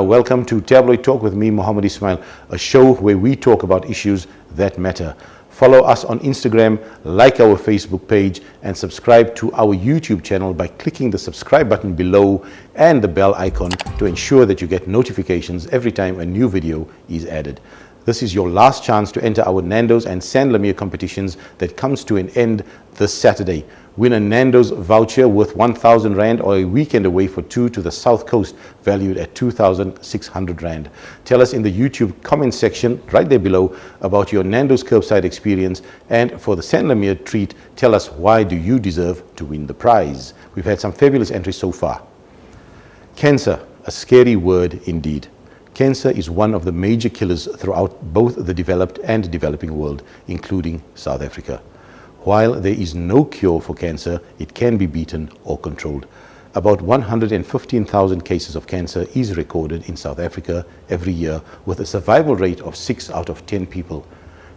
Welcome to Tabloid Talk with me, Mohammed Ismail, a show where we talk about issues that matter. Follow us on Instagram, like our Facebook page, and subscribe to our YouTube channel by clicking the subscribe button below and the bell icon to ensure that you get notifications every time a new video is added. This is your last chance to enter our Nandos and San Lamir competitions that comes to an end this Saturday. Win a Nandos voucher worth 1,000 Rand or a weekend away for two to the South Coast valued at 2,600 Rand. Tell us in the YouTube comment section right there below about your Nandos curbside experience, and for the San Lamir treat, tell us why do you deserve to win the prize. We've had some fabulous entries so far. Cancer, a scary word indeed. Cancer is one of the major killers throughout both the developed and developing world, including South Africa. While there is no cure for cancer, it can be beaten or controlled. About 115,000 cases of cancer is recorded in South Africa every year, with a survival rate of 6 out of 10 people.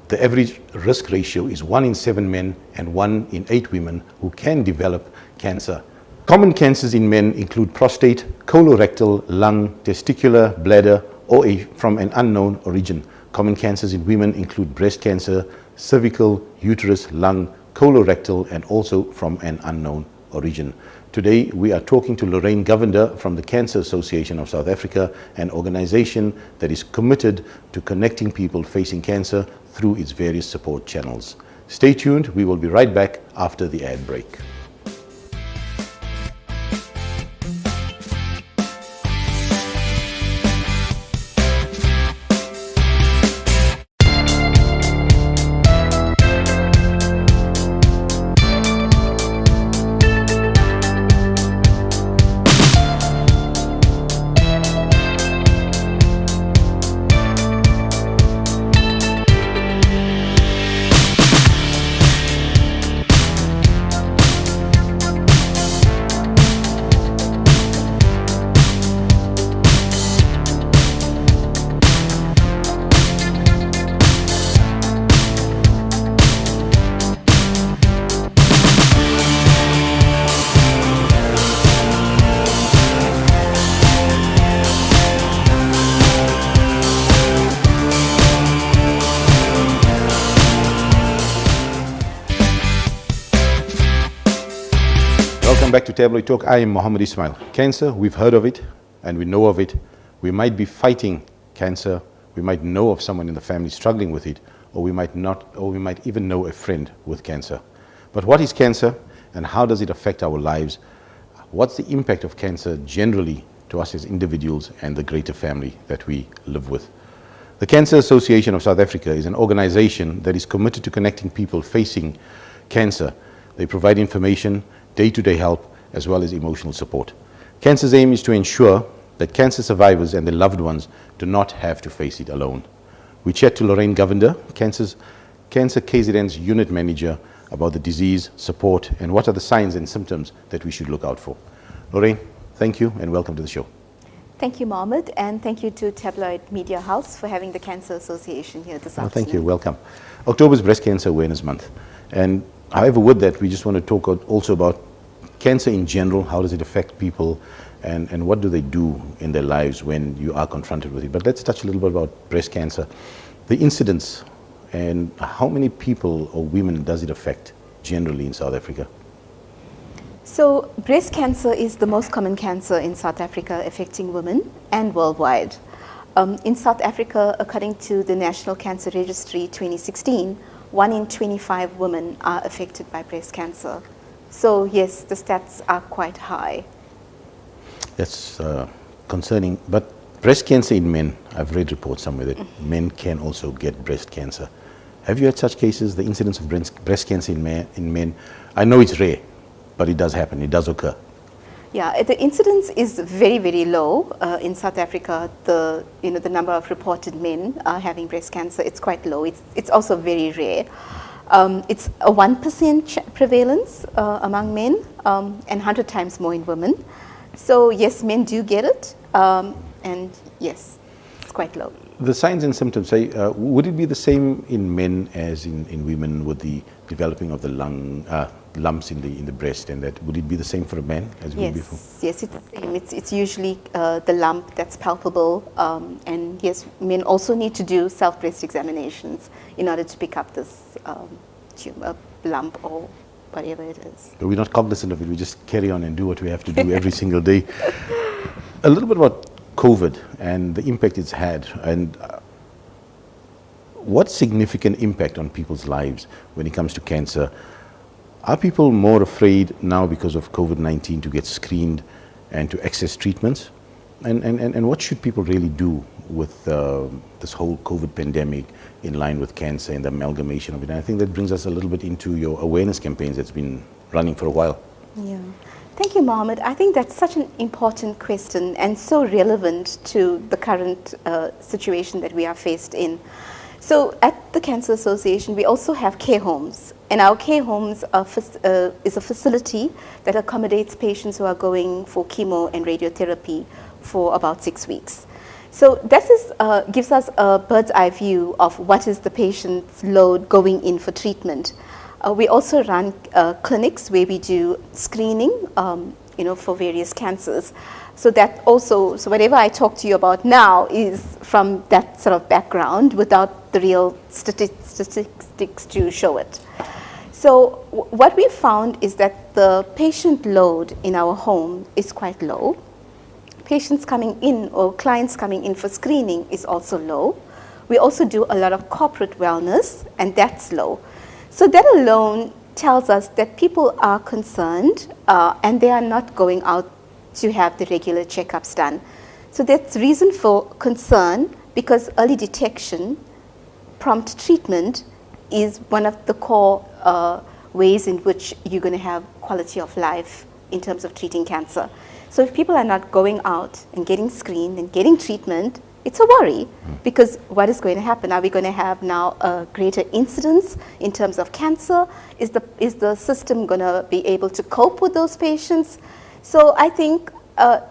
The average risk ratio is 1 in 7 men and 1 in 8 women who can develop cancer. Common cancers in men include prostate, colorectal, lung, testicular, bladder, or from an unknown origin. Common cancers in women include breast cancer, cervical, uterus, lung, colorectal, and also from an unknown origin. Today we are talking to Lorraine Govender from the Cancer Association of South Africa, an organization that is committed to connecting people facing cancer through its various support channels. Stay tuned, we will be right back after the ad break. Welcome back to Tabloid Talk. I am Mohammed Ismail. Cancer, we've heard of it and we know of it. We might be fighting cancer. We might know of someone in the family struggling with it, or we might not, or we might even know a friend with cancer. But what is cancer and how does it affect our lives? What's the impact of cancer generally to us as individuals and the greater family that we live with? The Cancer Association of South Africa is an organization that is committed to connecting people facing cancer. They provide information, day-to-day help, as well as emotional support. Cancer's aim is to ensure that cancer survivors and their loved ones do not have to face it alone. We chat to Lorraine Govender, Cancer KZN's unit manager, about the disease, support, and what are the signs and symptoms that we should look out for. Lorraine, thank you and welcome to the show. Thank you, Mohammed, and thank you to Tabloid Media House for having the Cancer Association here this afternoon. Thank you, welcome. October is Breast Cancer Awareness Month, and however, with that, we just want to talk also about cancer in general. How does it affect people, and what do they do in their lives when you are confronted with it? But let's touch a little bit about breast cancer, the incidence, and how many people or women does it affect generally in South Africa? So breast cancer is the most common cancer in South Africa, affecting women and worldwide. In South Africa, according to the National Cancer Registry 2016, 1 in 25 women are affected by breast cancer. So yes, the stats are quite high. That's concerning, but breast cancer in men, I've read reports somewhere that men can also get breast cancer. Have you had such cases, the incidence of breast cancer in men? I know it's rare, but it does happen, it does occur. Yeah, the incidence is very, very low in South Africa. The number of reported men having breast cancer, it's quite low. It's also very rare. It's a 1% prevalence among men and 100 times more in women. So yes, men do get it, and yes, it's quite low. The signs and symptoms, say, would it be the same in men as in women with the developing of the lung lumps in the breast, and that would it be the same for a man as we before? Yes, it's the same. It's usually the lump that's palpable, and yes, men also need to do self-breast examinations in order to pick up this tumor, lump, or whatever it is. But we're not cognizant of it. We just carry on and do what we have to do every single day. A little bit about COVID and the impact it's had, and what significant impact on people's lives when it comes to cancer. Are people more afraid now because of COVID-19 to get screened and to access treatments? And what should people really do with this whole COVID pandemic in line with cancer and the amalgamation of it? And I think that brings us a little bit into your awareness campaigns that's been running for a while. Yeah. Thank you, Mohammed. I think that's such an important question and so relevant to the current situation that we are faced in. So at the Cancer Association, we also have care homes. And our care homes is a facility that accommodates patients who are going for chemo and radiotherapy for about 6 weeks. So that gives us a bird's eye view of what is the patient's load going in for treatment. We also run clinics where we do screening, for various cancers. So that also, so whatever I talk to you about now is from that sort of background without the real statistics to show it. So what we found is that the patient load in our home is quite low. Patients coming in or clients coming in for screening is also low. We also do a lot of corporate wellness, and that's low. So that alone tells us that people are concerned and they are not going out to have the regular checkups done. So that's reason for concern, because early detection, prompt treatment is one of the core ways in which you're going to have quality of life in terms of treating cancer. So if people are not going out and getting screened and getting treatment, it's a worry, because what is going to happen? Are we going to have now a greater incidence in terms of cancer? Is the system going to be able to cope with those patients? So I think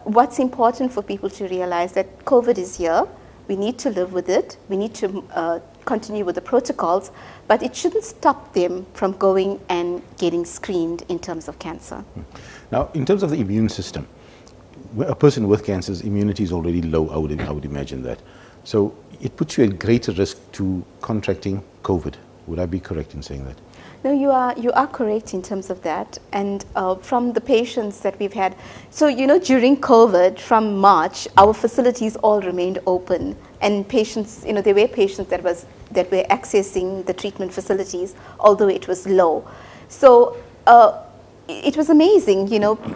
what's important for people to realize that COVID is here. We need to live with it. We need to continue with the protocols, but it shouldn't stop them from going and getting screened in terms of cancer. Now, in terms of the immune system, a person with cancer's immunity is already low, I would imagine that. So it puts you at greater risk to contracting COVID. Would I be correct in saying that? No, you are correct in terms of that. And from the patients that we've had, so during COVID, from March, our facilities all remained open, and patients, there were patients that were accessing the treatment facilities, although it was low. So it was amazing,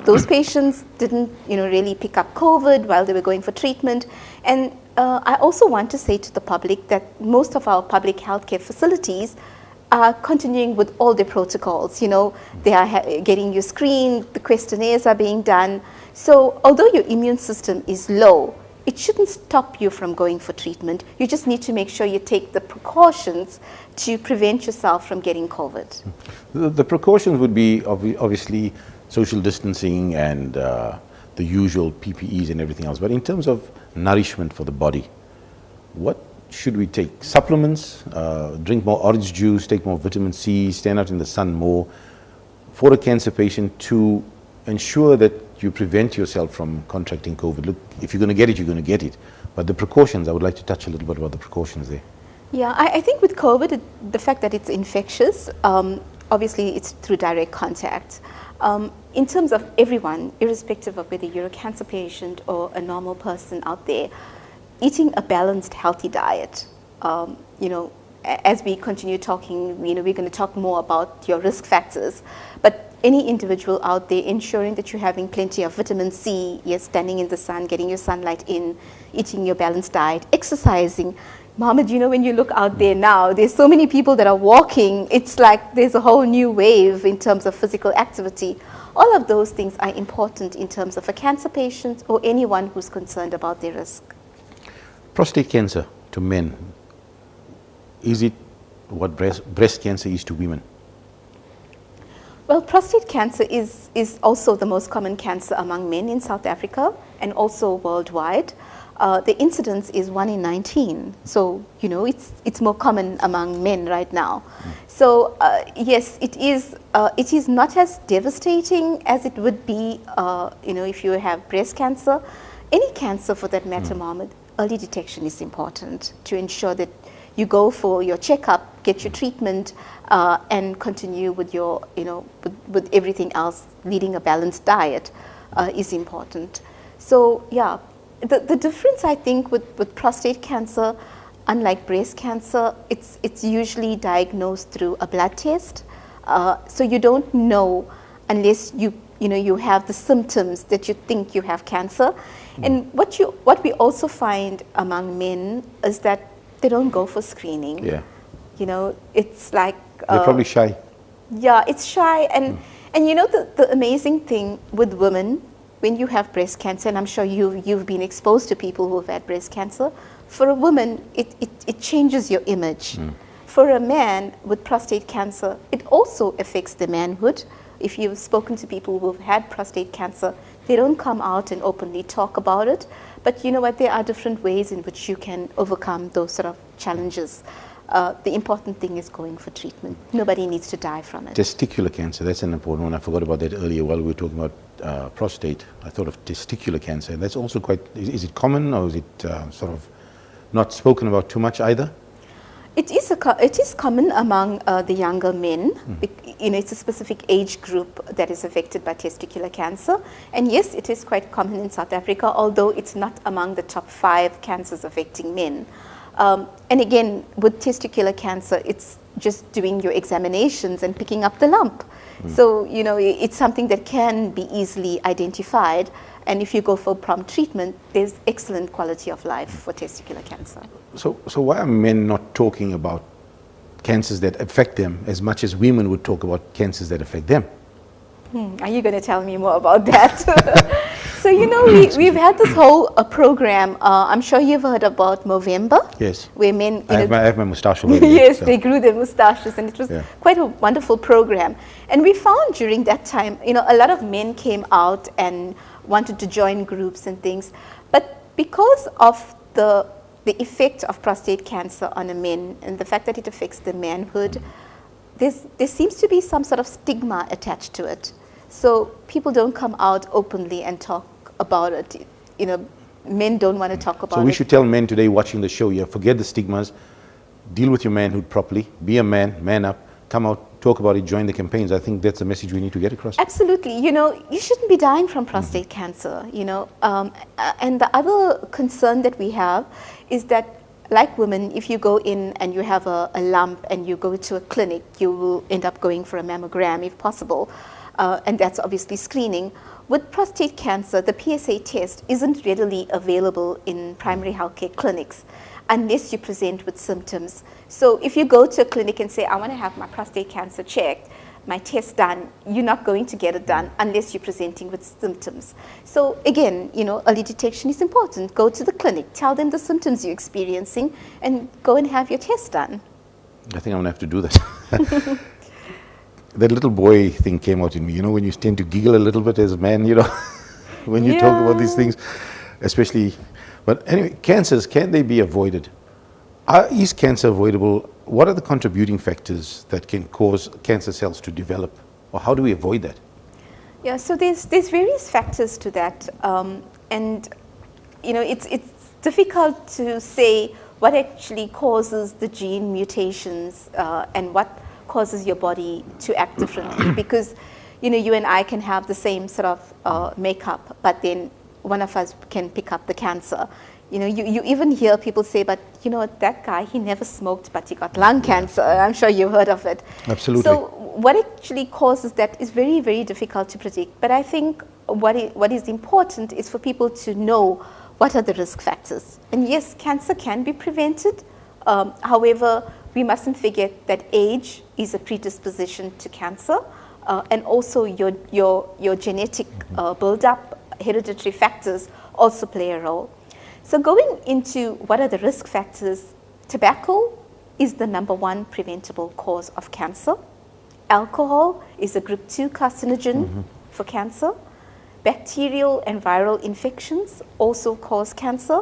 those patients didn't, really pick up COVID while they were going for treatment. And I also want to say to the public that most of our public healthcare facilities are continuing with all the protocols. They are getting you screened, the questionnaires are being done. So although your immune system is low, it shouldn't stop you from going for treatment. You just need to make sure you take the precautions to prevent yourself from getting COVID. The precautions would be obviously social distancing and the usual PPEs and everything else. But in terms of nourishment for the body, what should we take? Supplements, drink more orange juice, take more vitamin C, stand out in the sun more for a cancer patient to ensure that you prevent yourself from contracting COVID. Look, if you're going to get it, you're going to get it. But the precautions, I would like to touch a little bit about the precautions there. Yeah, I think with COVID, the fact that it's infectious, obviously it's through direct contact. In terms of everyone, irrespective of whether you're a cancer patient or a normal person out there, eating a balanced, healthy diet. As we continue talking, we're going to talk more about your risk factors. But any individual out there, ensuring that you're having plenty of vitamin C, you're standing in the sun, getting your sunlight in, eating your balanced diet, exercising. Mohammed, when you look out there now, there's so many people that are walking. It's like there's a whole new wave in terms of physical activity. All of those things are important in terms of a cancer patient or anyone who's concerned about their risk. Prostate cancer to men, is it what breast cancer is to women? Well, prostate cancer is also the most common cancer among men in South Africa and also worldwide. the incidence is 1 in 19. So, you know, it's more common among men right now. So, yes, it is not as devastating as it would be, you know, if you have breast cancer. Any cancer for that matter, Mohammed, early detection is important to ensure that you go for your checkup, get your treatment, and continue with your, you know, with everything else. Leading a balanced diet is important. So, yeah, the difference I think with prostate cancer, unlike breast cancer, it's usually diagnosed through a blood test. So you don't know unless you have the symptoms that you think you have cancer. And what we also find among men is that they don't go for screening. Yeah. You know, it's like they're probably shy. Yeah, it's shy, and you know the amazing thing with women, when you have breast cancer, and I'm sure you've been exposed to people who have had breast cancer. For a woman, it changes your image. For a man with prostate cancer, it also affects the manhood. If you've spoken to people who've had prostate cancer, they don't come out and openly talk about it. But you know what? There are different ways in which you can overcome those sort of challenges. The important thing is going for treatment. Nobody needs to die from it. Testicular cancer, that's an important one. I forgot about that earlier while we were talking about prostate. I thought of testicular cancer. That's also quite, is it common, or is it sort of not spoken about too much either? It is common among the younger men. You know, it's a specific age group that is affected by testicular cancer. And yes, it is quite common in South Africa, although it's not among the top 5 cancers affecting men. And again, with testicular cancer, it's just doing your examinations and picking up the lump. So, you know, it's something that can be easily identified. And if you go for prompt treatment, there's excellent quality of life for testicular cancer. So why are men not talking about cancers that affect them as much as women would talk about cancers that affect them? Are you going to tell me more about that? So, you know, we've had this whole program. I'm sure you've heard about Movember. Yes. Where men... I have my moustache already. Yes, so. They grew their moustaches, and it was quite a wonderful program. And we found during that time, you know, a lot of men came out and wanted to join groups and things. But because of the effect of prostate cancer on a man and the fact that it affects the manhood, there seems to be some sort of stigma attached to it. So people don't come out openly and talk about it. You know, men don't want to talk about it. So we should tell men today watching the show here, forget the stigmas, deal with your manhood properly, be a man, man up, come out, talk about it, join the campaigns. I think that's a message we need to get across. Absolutely. You know, you shouldn't be dying from prostate cancer, you know. And the other concern that we have is that, like women, if you go in and you have a lump and you go to a clinic, you will end up going for a mammogram if possible. And that's obviously screening. With prostate cancer, the PSA test isn't readily available in primary healthcare clinics unless you present with symptoms. So if you go to a clinic and say, I want to have my prostate cancer checked, my test done, you're not going to get it done unless you're presenting with symptoms. So again, you know, early detection is important. Go to the clinic, tell them the symptoms you're experiencing, and go and have your test done. I think I'm going to have to do that. That little boy thing came out in me, you know, when you tend to giggle a little bit as a man, you know, when you talk about these things, especially. But anyway, cancers, can they be avoided? Is cancer avoidable? What are the contributing factors that can cause cancer cells to develop? Or how do we avoid that? Yeah, so there's various factors to that. And, you know, it's difficult to say what actually causes the gene mutations and what causes your body to act differently, because, you know, you and I can have the same sort of makeup, but then one of us can pick up the cancer. You know, you even hear people say, but you know, that guy, he never smoked, but he got lung cancer. I'm sure you've heard of it. Absolutely. So what actually causes that is very, very difficult to predict. But I think what is important is for people to know what are the risk factors. And yes, cancer can be prevented. However, we mustn't forget that age is a predisposition to cancer, and also your genetic build-up, hereditary factors also play a role. So going into what are the risk factors, tobacco is the #1 preventable cause of cancer. Alcohol is a group 2 carcinogen for cancer. Bacterial and viral infections also cause cancer.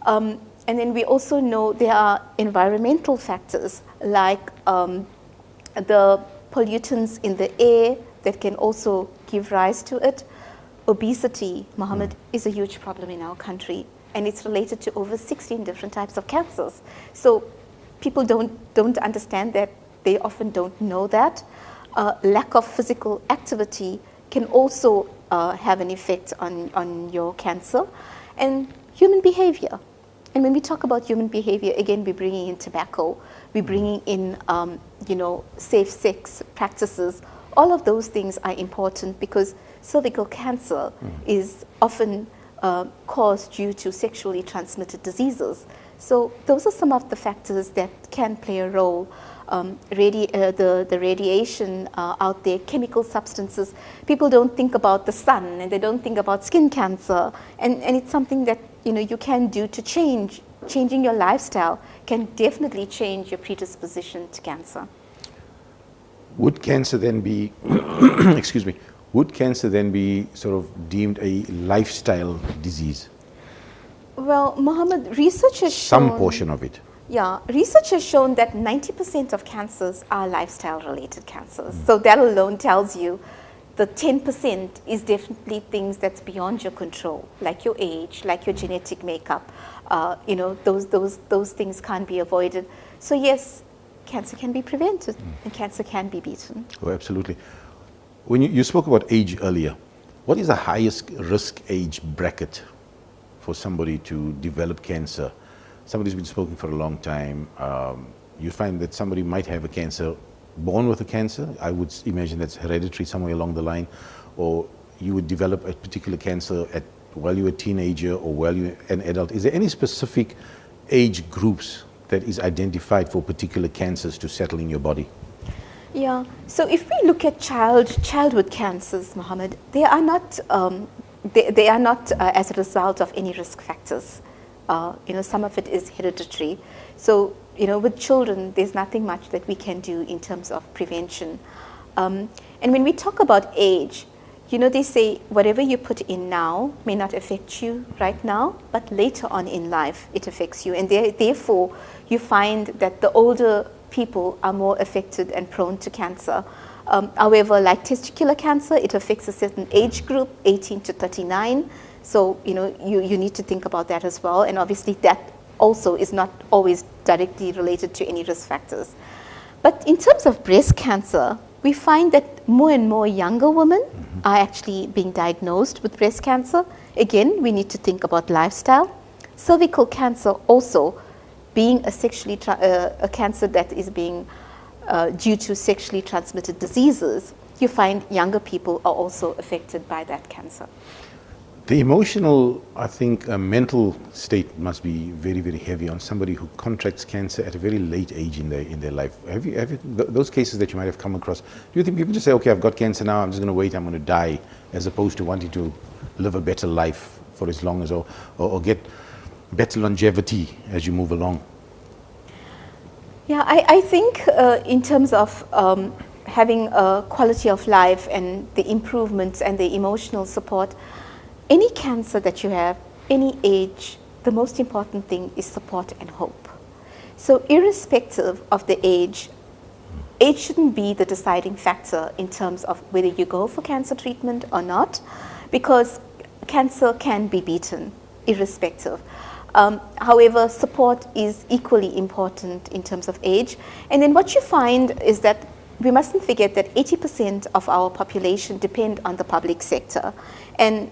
And then we also know there are environmental factors like the pollutants in the air that can also give rise to it. Obesity, Mohammed, is a huge problem in our country, and it's related to over 16 different types of cancers. So people don't understand that. They often don't know that. Lack of physical activity can also have an effect on your cancer. And human behavior. And when we talk about human behavior, again, we're bringing in tobacco, we're bringing in, safe sex practices. All of those things are important because cervical cancer is often caused due to sexually transmitted diseases. So those are some of the factors that can play a role. The radiation out there, chemical substances. People don't think about the sun and they don't think about skin cancer. And it's something that you can do to change. Changing your lifestyle can definitely change your predisposition to cancer. Would cancer then be, excuse me, would cancer then be sort of deemed a lifestyle disease? Well, Mohammed, research has shown... Some portion of it. Yeah, research has shown that 90% of cancers are lifestyle-related cancers. So that alone tells you the 10% is definitely things that's beyond your control, like your age, like your genetic makeup. Those things can't be avoided. So yes, cancer can be prevented and cancer can be beaten. Oh, absolutely. When you spoke about age earlier, what is the highest risk age bracket for somebody to develop cancer? Somebody's been smoking for a long time. You find that somebody might have a cancer, born with a cancer. I would imagine that's hereditary somewhere along the line. Or you would develop a particular cancer while you're a teenager or while you're an adult. Is there any specific age groups that is identified for particular cancers to settle in your body? Yeah, so if we look at childhood cancers, Mohammed, they are not as a result of any risk factors. Some of it is hereditary. So, with children, there's nothing much that we can do in terms of prevention. And when we talk about age, they say whatever you put in now may not affect you right now, but later on in life, it affects you. And therefore, you find that the older people are more affected and prone to cancer. However, like testicular cancer, it affects a certain age group, 18 to 39. So, you need to think about that as well. And obviously that also is not always directly related to any risk factors. But in terms of breast cancer, we find that more and more younger women are actually being diagnosed with breast cancer. Again, we need to think about lifestyle. Cervical cancer also being a cancer that is being due to sexually transmitted diseases, you find younger people are also affected by that cancer. The emotional, I think, mental state must be very, very heavy on somebody who contracts cancer at a very late age in their life. Have you those cases that you might have come across, do you think people just say, okay, I've got cancer now, I'm just going to wait, I'm going to die, as opposed to wanting to live a better life for as long as, or get better longevity as you move along? Yeah, I think in terms of having a quality of life and the improvements and the emotional support, any cancer that you have, any age, the most important thing is support and hope. So irrespective of the age shouldn't be the deciding factor in terms of whether you go for cancer treatment or not, because cancer can be beaten irrespective. However, support is equally important in terms of age. And then what you find is that we mustn't forget that 80% of our population depend on the public sector. And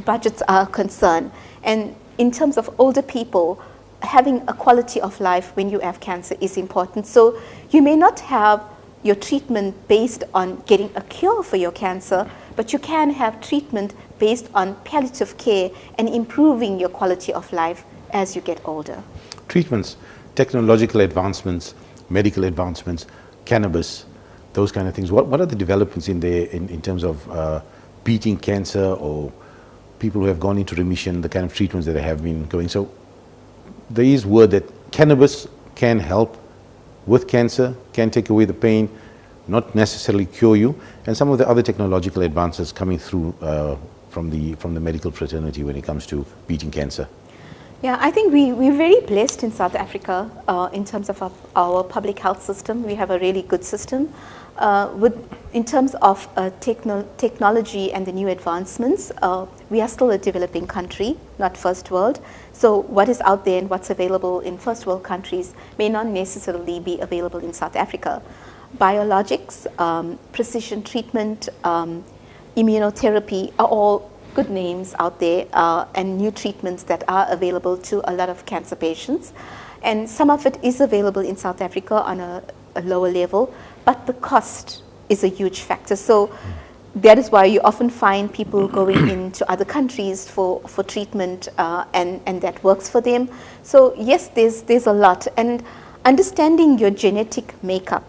budgets are a concern. And in terms of older people, having a quality of life when you have cancer is important. So you may not have your treatment based on getting a cure for your cancer, but you can have treatment based on palliative care and improving your quality of life as you get older. Treatments, technological advancements, medical advancements, cannabis, those kind of things. What are the developments in there in terms of beating cancer, or people who have gone into remission, the kind of treatments that they have been going? So there is word that cannabis can help with cancer, can take away the pain, not necessarily cure you, and some of the other technological advances coming through from the medical fraternity when it comes to beating cancer. Yeah, I think we're very blessed in South Africa in terms of our public health system. We have a really good system. In terms of technology and the new advancements, we are still a developing country, not first world. So what is out there and what's available in first world countries may not necessarily be available in South Africa. Biologics, precision treatment, immunotherapy are all good names out there and new treatments that are available to a lot of cancer patients. And some of it is available in South Africa on a lower level, but the cost is a huge factor. So that is why you often find people going into other countries for treatment and that works for them. So yes, there's a lot. And understanding your genetic makeup,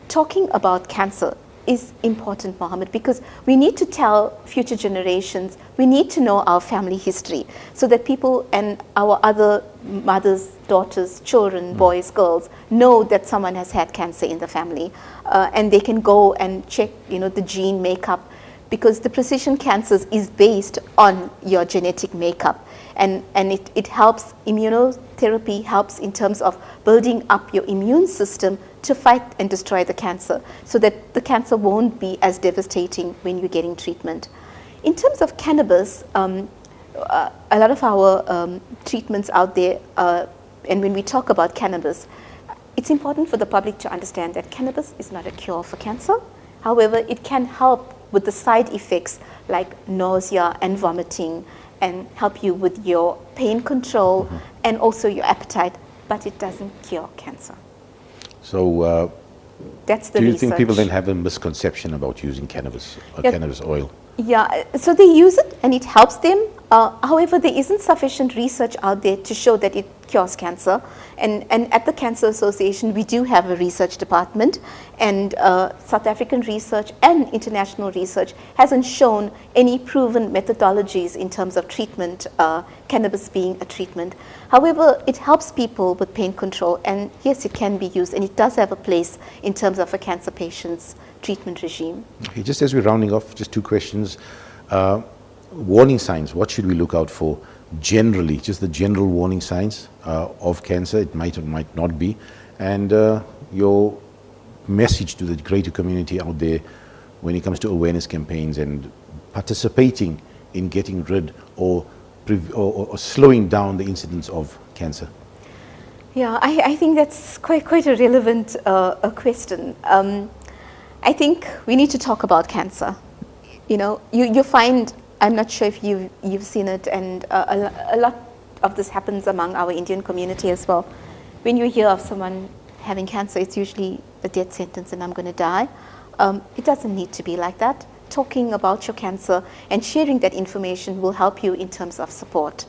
talking about cancer is important, Mohammed, because we need to tell future generations, we need to know our family history so that people and our other mothers, daughters, children, boys, girls know that someone has had cancer in the family and they can go and check, the gene makeup, because the precision cancers is based on your genetic makeup. And it helps, immunotherapy helps in terms of building up your immune system to fight and destroy the cancer so that the cancer won't be as devastating when you're getting treatment. In terms of cannabis, a lot of our treatments out there, and when we talk about cannabis, it's important for the public to understand that cannabis is not a cure for cancer. However, it can help with the side effects like nausea and vomiting, and help you with your pain control and also your appetite, but it doesn't cure cancer. So that's the do you research. think people then have a misconception about using cannabis or cannabis oil? Yeah, so they use it and it helps them. However, there isn't sufficient research out there to show that it cures cancer. And at the Cancer Association, we do have a research department, and South African research and international research hasn't shown any proven methodologies in terms of treatment, cannabis being a treatment. However, it helps people with pain control, and yes, it can be used, and it does have a place in terms of a cancer patient's treatment regime. Okay, just as we're rounding off, just two questions. Warning signs, what should we look out for generally, just the general warning signs of cancer? It might or might not be. And your message to the greater community out there when it comes to awareness campaigns and participating in getting rid or slowing down the incidence of cancer. Yeah, I think that's quite a relevant question. I think we need to talk about cancer. You find, I'm not sure if you've seen it, and a lot of this happens among our Indian community as well. When you hear of someone having cancer, it's usually a death sentence and I'm going to die. It doesn't need to be like that. Talking about your cancer and sharing that information will help you in terms of support.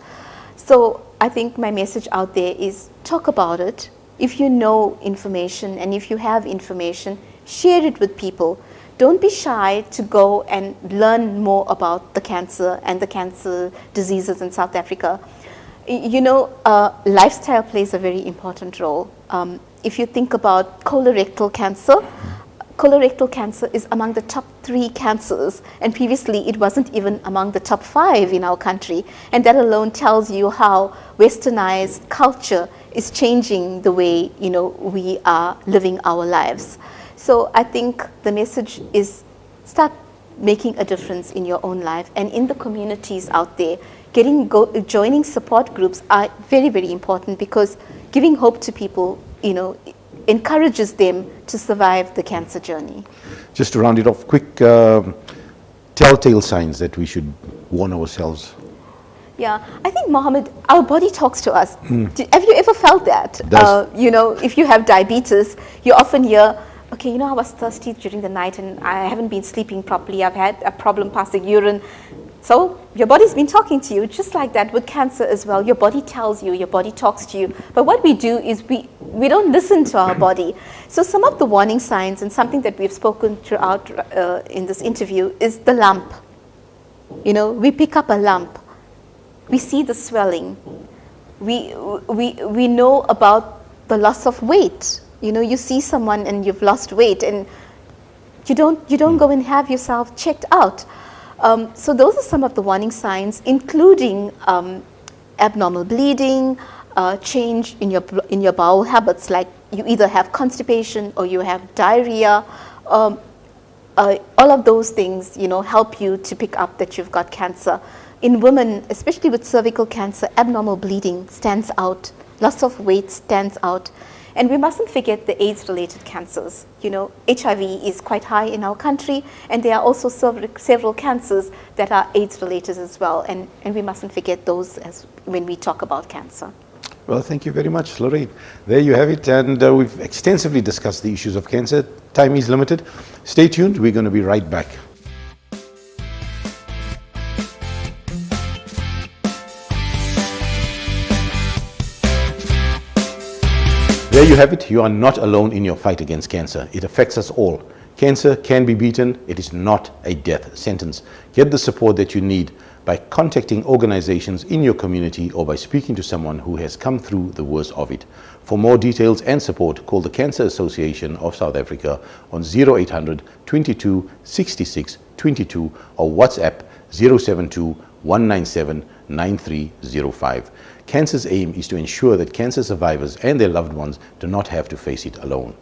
So I think my message out there is talk about it. If you know information and if you have information, share it with people. Don't be shy to go and learn more about the cancer and the cancer diseases in South Africa. Lifestyle plays a very important role. If you think about colorectal cancer is among the top 3 cancers, and previously it wasn't even among the top 5 in our country. And that alone tells you how westernized culture is changing the way we are living our lives. So I think the message is start making a difference in your own life and in the communities out there. Joining support groups are very, very important, because giving hope to people, encourages them to survive the cancer journey. Just to round it off, quick telltale signs that we should warn ourselves. Yeah, I think, Mohammed, our body talks to us. Have you ever felt that? If you have diabetes, you often hear, okay, I was thirsty during the night and I haven't been sleeping properly. I've had a problem passing urine. So your body's been talking to you, just like that with cancer as well. Your body tells you, your body talks to you. But what we do is we don't listen to our body. So some of the warning signs, and something that we've spoken throughout in this interview, is the lump. We pick up a lump. We see the swelling. We know about the loss of weight. You see someone and you've lost weight, and you don't go and have yourself checked out. So those are some of the warning signs, including abnormal bleeding, change in your bowel habits, like you either have constipation or you have diarrhea. All of those things, help you to pick up that you've got cancer. In women, especially with cervical cancer, abnormal bleeding stands out, loss of weight stands out. And we mustn't forget the AIDS-related cancers. HIV is quite high in our country, and there are also several cancers that are AIDS-related as well. And we mustn't forget those when we talk about cancer. Well, thank you very much, Lorraine. There you have it, and we've extensively discussed the issues of cancer. Time is limited. Stay tuned. We're going to be right back. There you have it. You are not alone in your fight against cancer. It affects us all. Cancer can be beaten. It is not a death sentence. Get the support that you need by contacting organizations in your community or by speaking to someone who has come through the worst of it. For more details and support, call the Cancer Association of South Africa on 0800 22 66 22 or WhatsApp 072 197 9305. Cancer's aim is to ensure that cancer survivors and their loved ones do not have to face it alone.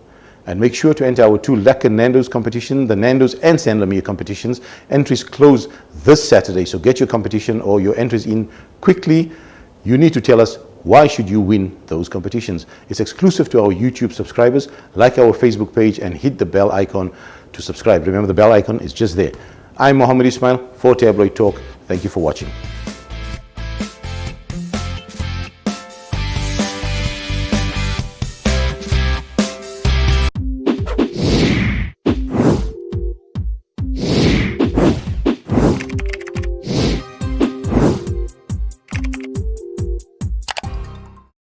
And make sure to enter our 2 Lekker Nandos competition, the Nandos and Sanlamir competitions. Entries close this Saturday, so get your competition or your entries in quickly. You need to tell us why should you win those competitions. It's exclusive to our YouTube subscribers. Like our Facebook page and hit the bell icon to subscribe. Remember, the bell icon is just there. I'm Mohammed Ismail for Tabloid Talk. Thank you for watching.